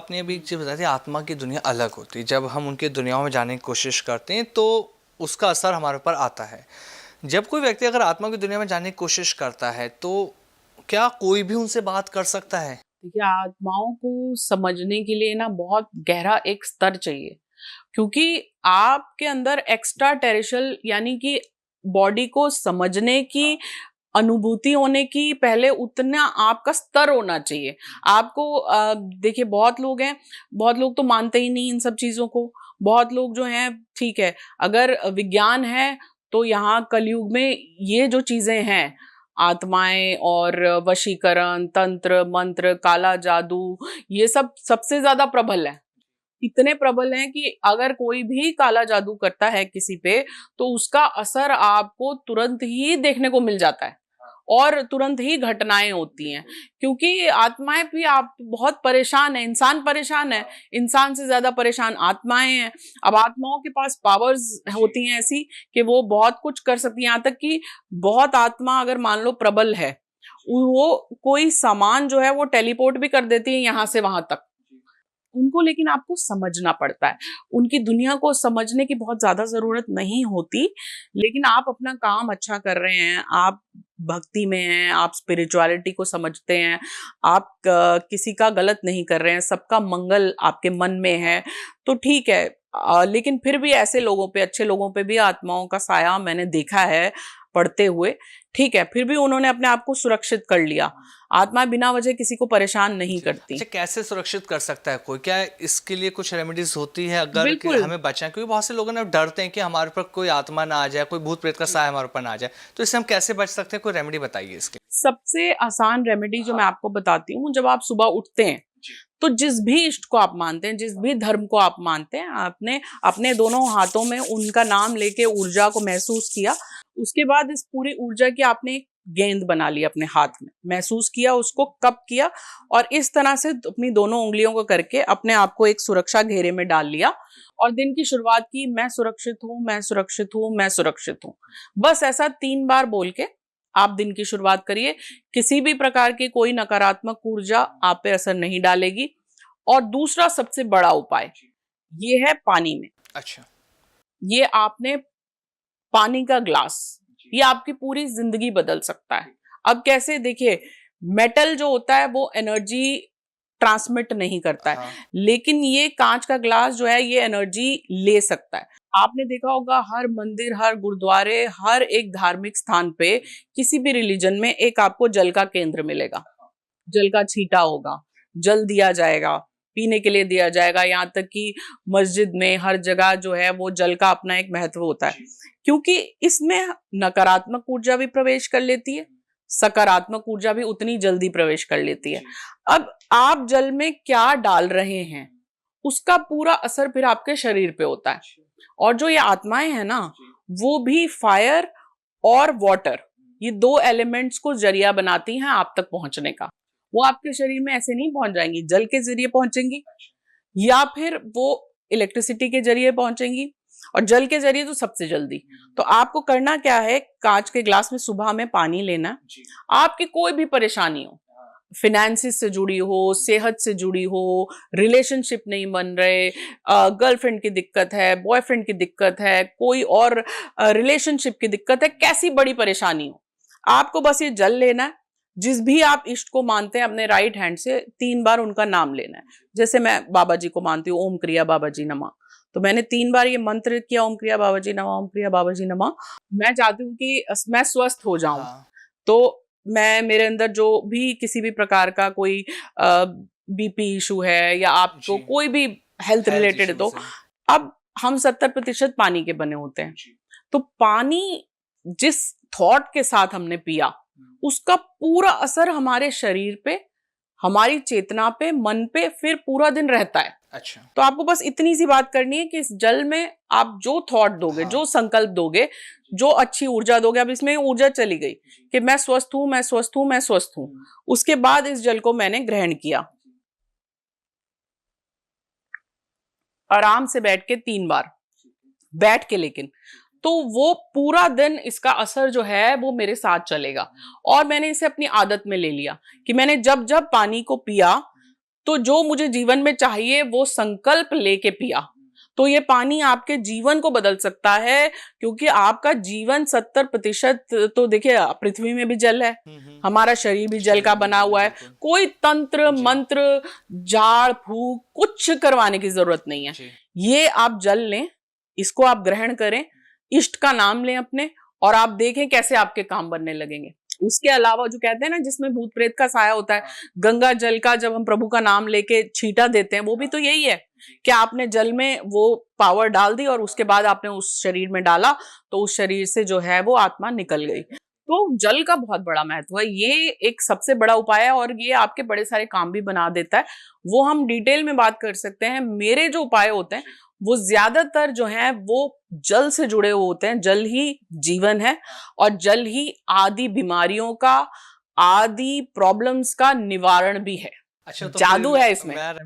आपने अभी एक चीज़ बताई थी, आत्मा की दुनिया अलग होती है। जब हम उनकी दुनियाओं में जाने की कोशिश करते हैं तो उसका असर हमारे ऊपर आता है। जब कोई व्यक्ति अगर आत्मा की दुनिया में जाने की कोशिश करता है तो क्या कोई भी उनसे बात कर सकता है? देखिए, आत्माओं को समझने के लिए ना बहुत गहरा एक स्तर चाहिए, क्योंकि आपके अंदर एक्स्ट्रा टेरिशियल यानी कि बॉडी को समझने की अनुभूति होने की पहले उतना आपका स्तर होना चाहिए। आपको देखिए, बहुत लोग हैं, बहुत लोग तो मानते ही नहीं इन सब चीजों को। बहुत लोग जो हैं, ठीक है, अगर विज्ञान है तो यहाँ कलयुग में ये जो चीजें हैं, आत्माएं और वशीकरण, तंत्र मंत्र, काला जादू, ये सब सबसे ज्यादा प्रबल है। इतने प्रबल हैं कि अगर कोई भी काला जादू करता है किसी पे, तो उसका असर आपको तुरंत ही देखने को मिल जाता है और तुरंत ही घटनाएं होती हैं, क्योंकि आत्माएं भी आप बहुत परेशान है, इंसान परेशान है, इंसान से ज्यादा परेशान आत्माएं हैं। अब आत्माओं के पास पावर्स होती हैं ऐसी कि वो बहुत कुछ कर सकती हैं, यहाँ तक कि बहुत आत्मा अगर मान लो प्रबल है, वो कोई सामान जो है वो टेलीपोर्ट भी कर देती है यहाँ से वहां तक। उनको लेकिन आपको समझना पड़ता है। उनकी दुनिया को समझने की बहुत ज्यादा जरूरत नहीं होती, लेकिन आप अपना काम अच्छा कर रहे हैं, आप भक्ति में हैं, आप स्पिरिचुअलिटी को समझते हैं, आप किसी का गलत नहीं कर रहे हैं, सबका मंगल आपके मन में है, तो ठीक है। लेकिन फिर भी ऐसे लोगों पे, अच्छे लोगों पे भी आत्माओं का साया मैंने देखा है पढ़ते हुए। ठीक है, फिर भी उन्होंने अपने आप को सुरक्षित कर लिया। आत्मा बिना वजह किसी को परेशान नहीं करती। अच्छा, कैसे सुरक्षित कर सकता है कोई? क्या इसके लिए कुछ रेमेडीज होती है अगर कि बिल्कुल। हमें बचाएं? क्योंकि बहुत से लोग ना डरते हैं कि हमारे ऊपर कोई आत्मा ना आ जाए, कोई भूत प्रेत का साया हमारे ऊपर ना आ जाए, तो इससे हम कैसे बच सकते हैं? कोई रेमेडी बताइए इसके। सबसे आसान रेमेडी जो मैं आपको बताती हूँ, जब आप सुबह उठते हैं तो जिस भी इष्ट को आप मानते हैं, जिस भी धर्म को आप मानते हैं, आपने अपने दोनों हाथों में उनका नाम लेके ऊर्जा को महसूस किया। उसके बाद इस पूरी ऊर्जा की आपने एक गेंद बना ली अपने हाथ में, महसूस किया उसको, कब किया, और इस तरह से अपनी दोनों उंगलियों को करके अपने आप को एक सुरक्षा घेरे में डाल लिया और दिन की शुरुआत की, मैं सुरक्षित हूं, मैं सुरक्षित हूं, मैं सुरक्षित हूं। बस ऐसा 3 बार बोल के आप दिन की शुरुआत करिए। किसी भी प्रकार की कोई नकारात्मक ऊर्जा आप पे असर नहीं डालेगी। और दूसरा सबसे बड़ा उपाय ये है पानी में। अच्छा। ये आपने पानी का ग्लास, ये आपकी पूरी जिंदगी बदल सकता है। अब कैसे? देखिए, मेटल जो होता है वो एनर्जी ट्रांसमिट नहीं करता है, लेकिन ये कांच का ग्लास जो है ये एनर्जी ले सकता है। आपने देखा होगा हर मंदिर, हर गुरुद्वारे, हर एक धार्मिक स्थान पे, किसी भी रिलीजन में एक आपको जल का केंद्र मिलेगा। जल का छींटा होगा, जल दिया जाएगा, पीने के लिए दिया जाएगा। यहाँ तक कि मस्जिद में हर जगह जो है वो जल का अपना एक महत्व होता है, क्योंकि इसमें नकारात्मक ऊर्जा भी प्रवेश कर लेती है, सकारात्मक ऊर्जा भी उतनी जल्दी प्रवेश कर लेती है। अब आप जल में क्या डाल रहे हैं, उसका पूरा असर फिर आपके शरीर पे होता है। और जो ये आत्माएं हैं ना, वो भी फायर और वाटर, ये 2 एलिमेंट्स को जरिया बनाती हैं आप तक पहुंचने का। वो आपके शरीर में ऐसे नहीं पहुंच जाएंगी, जल के जरिए पहुंचेंगी या फिर वो इलेक्ट्रिसिटी के जरिए पहुंचेंगी, और जल के जरिए तो सबसे जल्दी। तो आपको करना क्या है, कांच के ग्लास में सुबह में पानी लेना। आपकी कोई भी परेशानी हो, फिनेंसिस से जुड़ी हो, सेहत से जुड़ी हो, रिलेशनशिप नहीं बन रहे, गर्लफ्रेंड की दिक्कत है, बॉयफ्रेंड की दिक्कत है, कोई और रिलेशनशिप की दिक्कत है, कैसी बड़ी परेशानी हो, आपको बस ये जल लेना है। जिस भी आप इष्ट को मानते हैं, अपने राइट हैंड से 3 बार उनका नाम लेना है। जैसे मैं बाबा जी को मानती हूँ, ओम क्रिया बाबा जी नमः, तो मैंने 3 बार ये मंत्र किया, ओम क्रिया बाबा जी नमः, ओम क्रिया बाबा जी नमः। मैं चाहती हूँ कि मैं स्वस्थ हो जाऊं, तो मैं, मेरे अंदर जो भी किसी भी प्रकार का कोई बीपी इशू है या आपको कोई भी हेल्थ रिलेटेड है, तो अब हम 70% पानी के बने होते हैं। तो पानी जिस थॉट के साथ हमने पिया, उसका पूरा असर हमारे शरीर पे, हमारी चेतना पे, मन पे फिर पूरा दिन रहता है। अच्छा। तो आपको बस इतनी सी बात करनी है कि इस जल में आप जो थॉट दोगे, जो संकल्प दोगे, जो अच्छी ऊर्जा दोगे, अब इसमें ऊर्जा चली गई कि मैं स्वस्थ हूं, मैं स्वस्थ हूं, मैं स्वस्थ हूं। उसके बाद इस जल को मैंने ग्रहण किया, आराम से बैठ के 3 बार बैठ के, लेकिन तो वो पूरा दिन इसका असर जो है वो मेरे साथ चलेगा। और मैंने इसे अपनी आदत में ले लिया कि मैंने जब जब पानी को पिया, तो जो मुझे जीवन में चाहिए वो संकल्प लेके पिया, तो ये पानी आपके जीवन को बदल सकता है, क्योंकि आपका जीवन 70% तो देखिए पृथ्वी में भी जल है, हमारा शरीर भी जल का बना हुआ है, कोई तंत्र मंत्र झाड़ फूक कुछ करवाने की जरूरत नहीं है। ये आप जल लें, इसको आप ग्रहण करें, इष्ट का नाम लें अपने, और आप देखें कैसे आपके काम बनने लगेंगे। उसके अलावा जो कहते हैं ना जिसमें भूत प्रेत का साया होता है, गंगा जल का जब हम प्रभु का नाम लेके छींटा देते हैं, वो भी तो यही है कि आपने जल में वो पावर डाल दी और उसके बाद आपने उस शरीर में डाला, तो उस शरीर से जो है वो आत्मा निकल गई। तो जल का बहुत बड़ा महत्व है, ये एक सबसे बड़ा उपाय है और ये आपके बड़े सारे काम भी बना देता है। वो हम डिटेल में बात कर सकते हैं। मेरे जो उपाय होते हैं वो ज्यादातर जो है वो जल से जुड़े हुए होते हैं। जल ही जीवन है और जल ही आदि बीमारियों का, आदि प्रॉब्लम्स का निवारण भी है। अच्छा, तो जादू फिर है इसमें। मैं